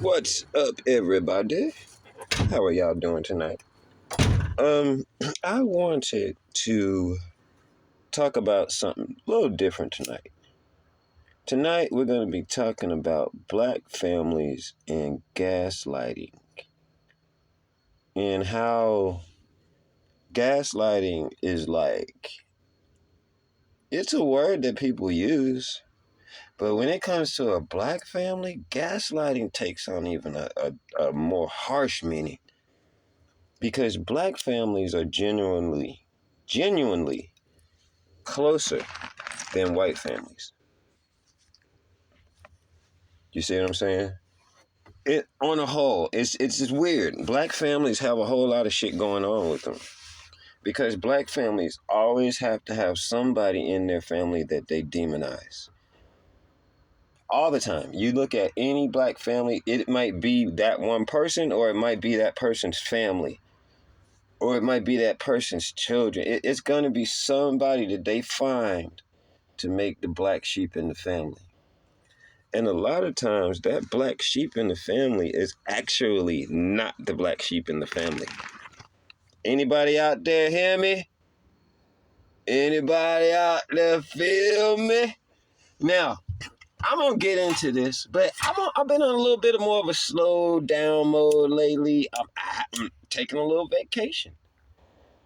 What's up, everybody? How are y'all doing tonight? I wanted to talk about something a little different tonight. Tonight, we're going to be talking about black families and gaslighting, and how gaslighting is it's a word that people use, but when it comes to a black family, gaslighting takes on even a more harsh meaning. Because black families are genuinely closer than white families. You see what I'm saying? It on a whole, it's just weird. Black families have a whole lot of shit going on with them. Because black families always have to have somebody in their family that they demonize. All the time. You look at any black family, it might be that one person, or it might be that person's family, or it might be that person's children. It's going to be somebody that they find to make the black sheep in the family. And a lot of times that black sheep in the family is actually not the black sheep in the family. Anybody out there hear me? Anybody out there feel me? Now, I'm going to get into this, but I've been on a little bit of more of a slow down mode lately. I'm taking a little vacation.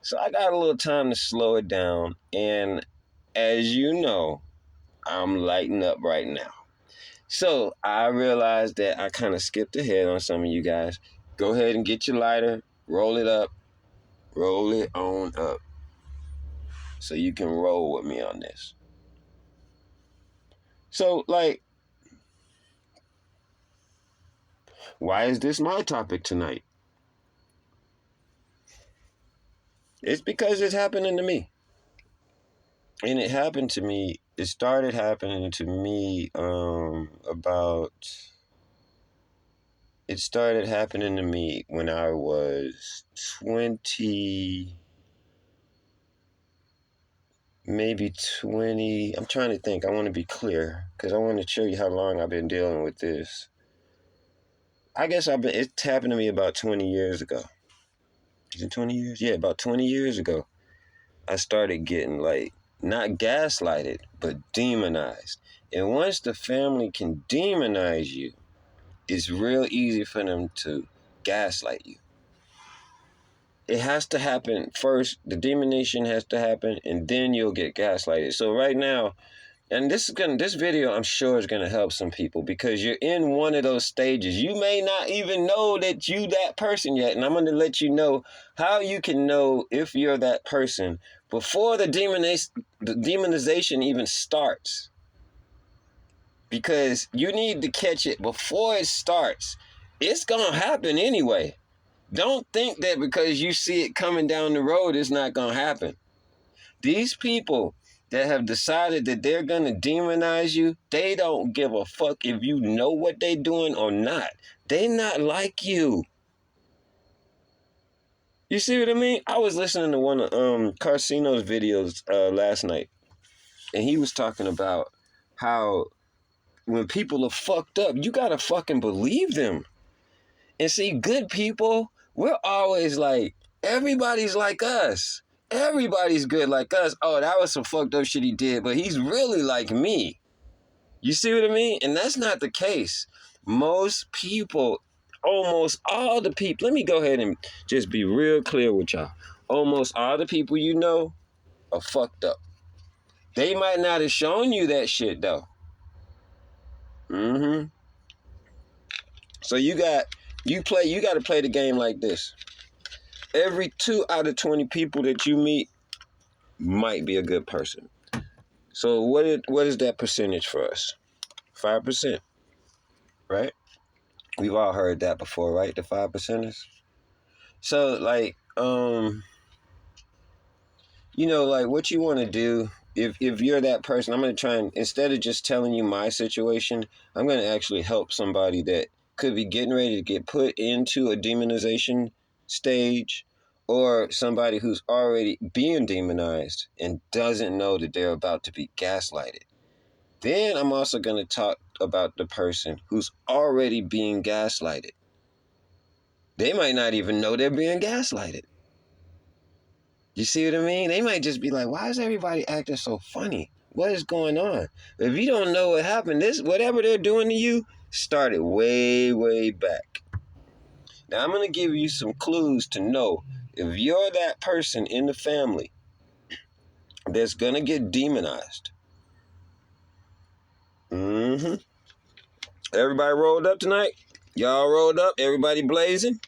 So I got a little time to slow it down. And as you know, I'm lighting up right now. So I realized that I kind of skipped ahead on some of you guys. Go ahead and get your lighter, roll it up, roll it on up, so you can roll with me on this. So, why is this my topic tonight? It's because it's happening to me. And it started happening to me when I was 20, maybe 20. I'm trying to think. I want to be clear because I want to show you how long I've been dealing with this. I guess it's happened to me about 20 years ago. Is it 20 years? Yeah, about 20 years ago. I started getting not gaslighted, but demonized. And once the family can demonize you, it's real easy for them to gaslight you. It has to happen first. The demonization has to happen, and then you'll get gaslighted. So right now, and this video, I'm sure, is gonna help some people because you're in one of those stages. You may not even know that you that person yet, and I'm gonna let you know how you can know if you're that person before the demonization even starts. Because you need to catch it before it starts. It's gonna happen anyway. Don't think that because you see it coming down the road, it's not gonna happen. These people that have decided that they're going to demonize you, they don't give a fuck if you know what they're doing or not. They not like you. You see what I mean? I was listening to one of Carcino's videos last night, and he was talking about how when people are fucked up, you got to fucking believe them. And see, good people, we're always like, everybody's like us. Everybody's good like us. Oh, that was some fucked up shit he did, but he's really like me. You see what I mean? And that's not the case. Most people, almost all the people, let me go ahead and just be real clear with y'all. Almost all the people you know are fucked up. They might not have shown you that shit though. So you got to play the game like this. Every 2 out of 20 people that you meet might be a good person. So what is that percentage for us? 5%, right? We've all heard that before, right? The 5%ers. So what you want to do if you're that person, I'm going to try and, instead of just telling you my situation, I'm going to actually help somebody that could be getting ready to get put into a demonization stage, or somebody who's already being demonized and doesn't know that they're about to be gaslighted. Then I'm also going to talk about the person who's already being gaslighted. They might not even know they're being gaslighted. You see what I mean? They might just be like, why is everybody acting so funny? What is going on? If you don't know what happened, whatever they're doing to you started way, way back. Now, I'm going to give you some clues to know if you're that person in the family that's going to get demonized. Mm-hmm. Everybody rolled up tonight? Y'all rolled up? Everybody blazing?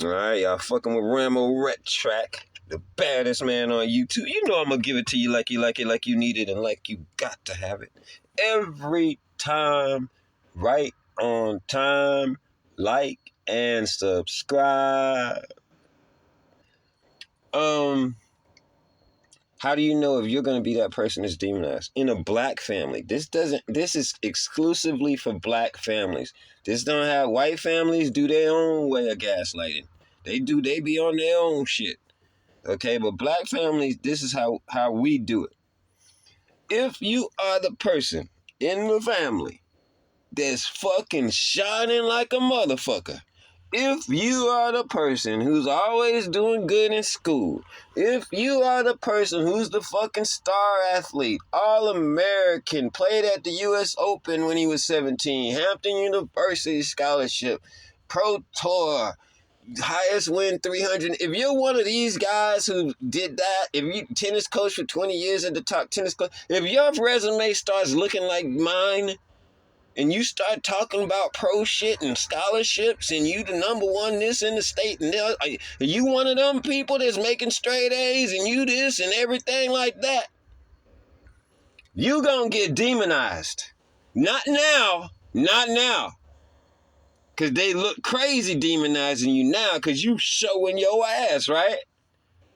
All right, y'all fucking with RAMO RETRAC, the baddest man on YouTube. You know I'm going to give it to you like you like it, like you need it, and like you got to have it. Every time, right on time, like and subscribe. How do you know if you're going to be that person that's demonized? In a black family. This is exclusively for black families. This don't have white families do their own way of gaslighting. They be on their own shit. Okay, but black families, this is how we do it. If you are the person in the family that's fucking shining like a motherfucker, if you are the person who's always doing good in school, if you are the person who's the fucking star athlete, All-American, played at the U.S. Open when he was 17, Hampton University scholarship, Pro Tour, highest win 300. If you're one of these guys who did that, if you tennis coach for 20 years at the top tennis coach, if your resume starts looking like mine, and you start talking about pro shit and scholarships and you the number one this in the state and you one of them people that's making straight A's and you this and everything like that, you gonna get demonized. Not now. Because they look crazy demonizing you now because you showing your ass, right?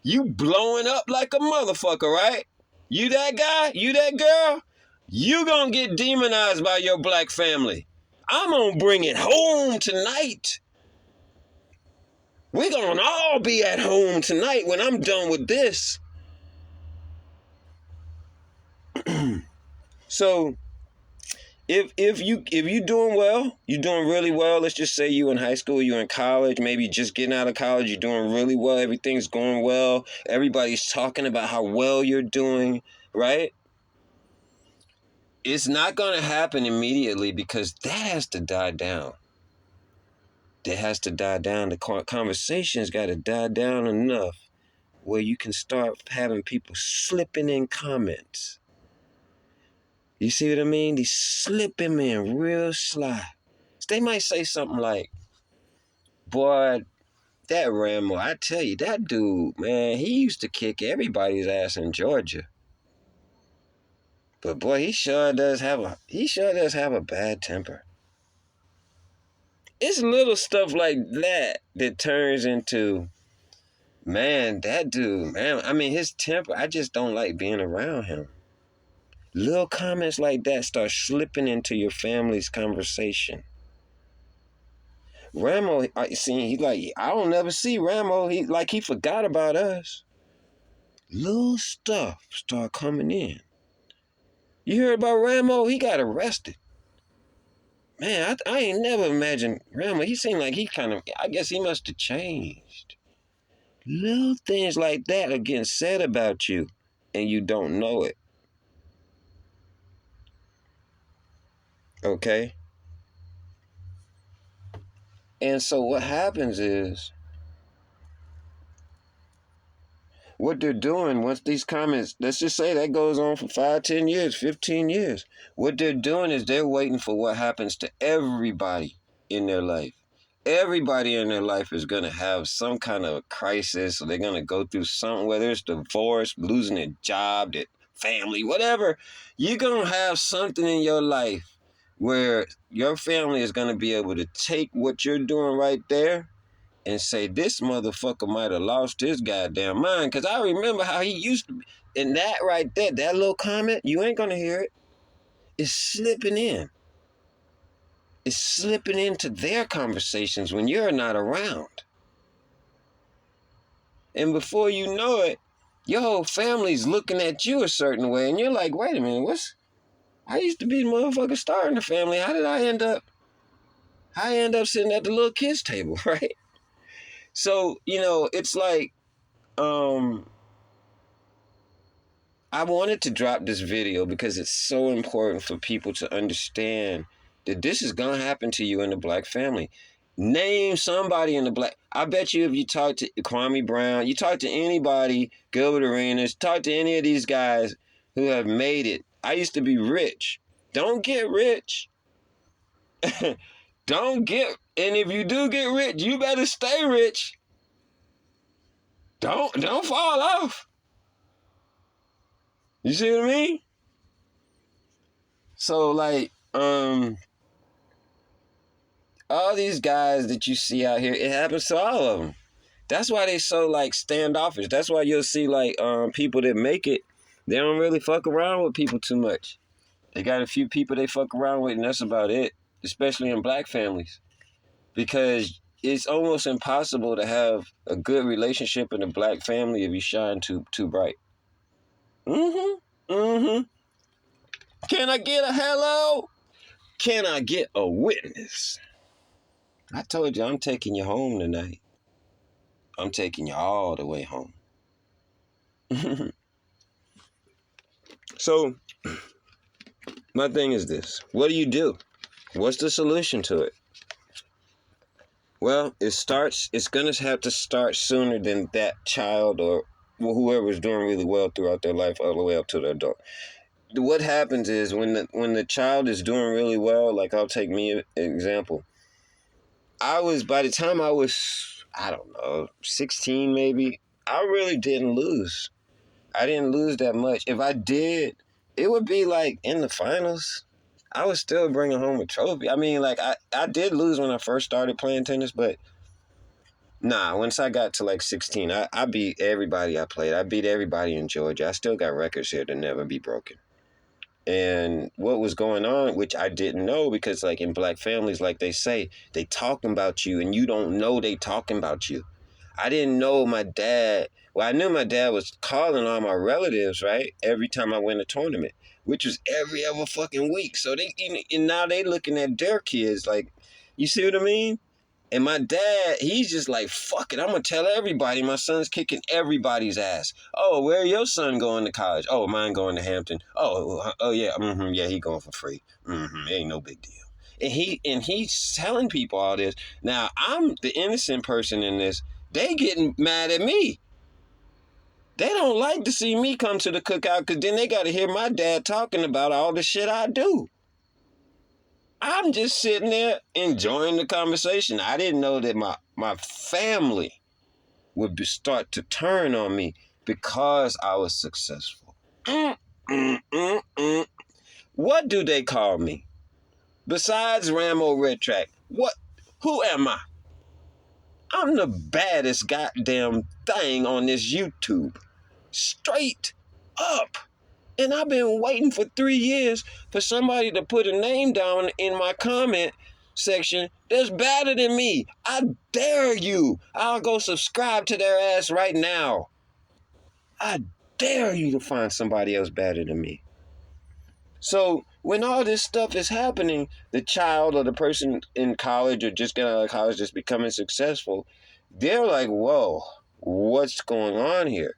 You blowing up like a motherfucker, right? You that guy? You that girl? You gonna get demonized by your black family. I'm gonna bring it home tonight. We're gonna all be at home tonight when I'm done with this. So if you doing well, you're doing really well. Let's just say you in high school, you in college, maybe just getting out of college, you're doing really well, everything's going well, everybody's talking about how well you're doing, right? It's not going to happen immediately because that has to die down. That has to die down. The conversation's got to die down enough where you can start having people slipping in comments. You see what I mean? They slipping in real sly. They might say something like, boy, that Ramo, I tell you, that dude, man, he used to kick everybody's ass in Georgia. But boy, he sure does have a bad temper. It's little stuff like that that turns into, man, that dude, man, I mean, his temper, I just don't like being around him. Little comments like that start slipping into your family's conversation. Ramo, I don't never see Ramo, he forgot about us. Little stuff start coming in. You heard about Ramo? He got arrested. Man, I ain't never imagined Ramo. He seemed like I guess he must have changed. Little things like that are getting said about you, and you don't know it. Okay? And so what happens is, what they're doing once these comments, let's just say that goes on for 5, 10 years, 15 years. What they're doing is they're waiting for what happens to everybody in their life. Everybody in their life is going to have some kind of crisis, or they're going to go through something, whether it's divorce, losing a job, their family, whatever. You're going to have something in your life where your family is going to be able to take what you're doing right there and say, this motherfucker might have lost his goddamn mind. Because I remember how he used to be. And that right there, that little comment, you ain't going to hear it. It's slipping in. It's slipping into their conversations when you're not around. And before you know it, your whole family's looking at you a certain way. And you're like, wait a minute, I used to be the motherfucking star in the family. How did I end up? I end up sitting at the little kids table, right? So, it's like, um, I wanted to drop this video because it's so important for people to understand that this is going to happen to you in the black family. Name somebody in the black. I bet you if you talk to Kwame Brown, you talk to anybody, Gilbert Arenas, talk to any of these guys who have made it. I used to be rich. Don't get rich. Don't get, and if you do get rich, you better stay rich. Don't fall off. You see what I mean? So like, all these guys that you see out here, it happens to all of them. That's why they so like standoffish. That's why you'll see like people that make it, they don't really fuck around with people too much. They got a few people they fuck around with, and that's about it. Especially in black families, because it's almost impossible to have a good relationship in a black family if you shine too bright. Can I get a hello? Can I get a witness? I told you I'm taking you home tonight. I'm taking you all the way home. So, my thing is this. What do you do? What's the solution to it? Well, it's going to have to start sooner than that child or whoever is doing really well throughout their life all the way up to the adult. What happens is when the child is doing really well, like I'll take me an example. By the time I was, I don't know, 16 maybe, I really didn't lose. I didn't lose that much. If I did, it would be like in the finals. I was still bringing home a trophy. I mean, like, I did lose when I first started playing tennis, but nah, once I got to like 16, I beat everybody I played. I beat everybody in Georgia. I still got records here to never be broken. And what was going on, which I didn't know, because like in black families, like they say, they talking about you and you don't know they talking about you. I didn't know my dad. Well, I knew my dad was calling all my relatives, right? Every time I win a tournament, which was every other fucking week. So and now they looking at their kids like, you see what I mean? And my dad, he's just like, fuck it, I'm going to tell everybody my son's kicking everybody's ass. Oh, where your son going to college? Oh, mine going to Hampton. Oh yeah, yeah, he going for free. Ain't no big deal. And he's telling people all this. Now, I'm the innocent person in this. They getting mad at me. They don't like to see me come to the cookout because then they got to hear my dad talking about all the shit I do. I'm just sitting there enjoying the conversation. I didn't know that my family would start to turn on me because I was successful. What do they call me? Besides RAMO RETRAC, who am I? I'm the baddest goddamn thing on this YouTube. Straight up. And I've been waiting for 3 years for somebody to put a name down in my comment section that's better than me. I dare you. I'll go subscribe to their ass right now. I dare you to find somebody else better than me. So when all this stuff is happening, the child or the person in college or just getting out of college just becoming successful, they're like, whoa, what's going on here?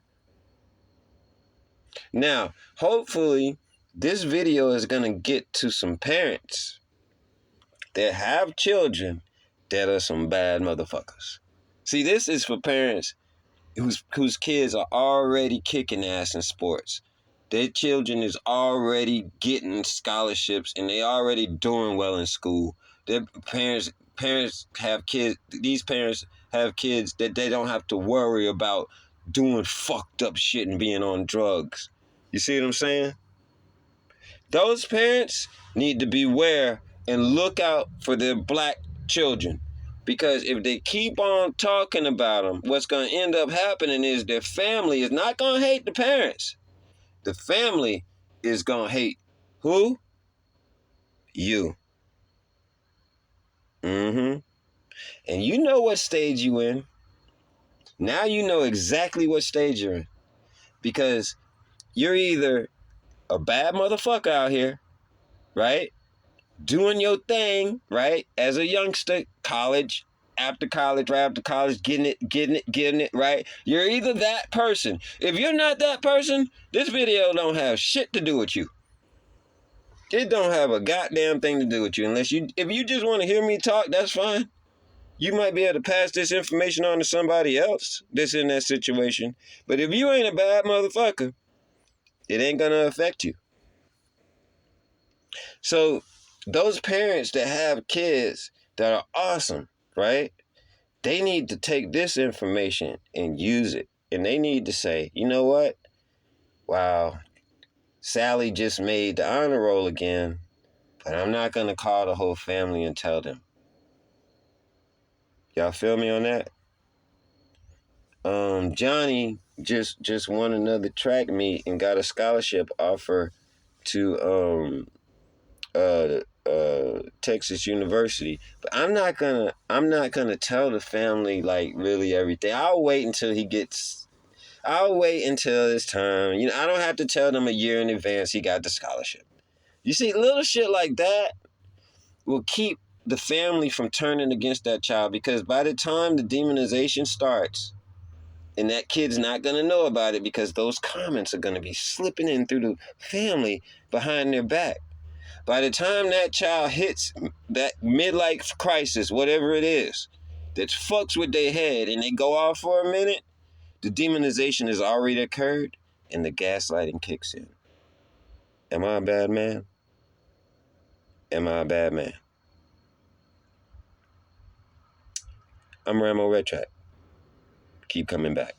Now, hopefully, this video is going to get to some parents that have children that are some bad motherfuckers. See, this is for parents whose kids are already kicking ass in sports. Their children is already getting scholarships and they already doing well in school. Their parents have kids. These parents have kids that they don't have to worry about doing fucked up shit and being on drugs. You see what I'm saying? Those parents need to beware and look out for their black children. Because if they keep on talking about them, what's going to end up happening is their family is not going to hate the parents. The family is going to hate who? You. And you know what stage you in. Now you know exactly what stage you're in. Because you're either a bad motherfucker out here right? Doing your thing, right? As a youngster, college, after college, right after college, getting it, right? You're either that person. If you're not that person, this video don't have shit to do with you. It don't have a goddamn thing to do with you. If you just want to hear me talk, that's fine. You might be able to pass this information on to somebody else that's in that situation. But if you ain't a bad motherfucker, it ain't gonna affect you. So those parents that have kids that are awesome, right? They need to take this information and use it. And they need to say, you know what? Wow, Sally just made the honor roll again, but I'm not going to call the whole family and tell them. Y'all feel me on that? Johnny just won another track meet and got a scholarship offer to Texas University. But I'm not gonna tell the family like really everything. I'll wait until it's time. You know, I don't have to tell them a year in advance he got the scholarship. You see, little shit like that will keep the family from turning against that child, because by the time the demonization starts, and that kid's not going to know about it because those comments are going to be slipping in through the family behind their back. By the time that child hits that midlife crisis, whatever it is, that fucks with their head and they go off for a minute, the demonization has already occurred and the gaslighting kicks in. Am I a bad man? Am I a bad man? I'm RAMO RETRAC. Keep coming back.